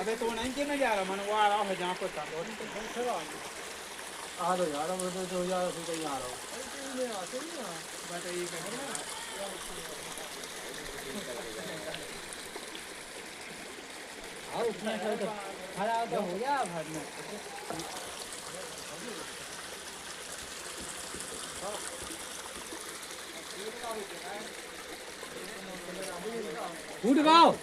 अबे तो नहीं के ना जा रहा मन वो आ रहा है जहाँ पर था आ लो यार अब तो यार फिर कहीं आ रहा हूँ बट ये हाँ उतना खड़ा तो हो गया घर में फूट गाओ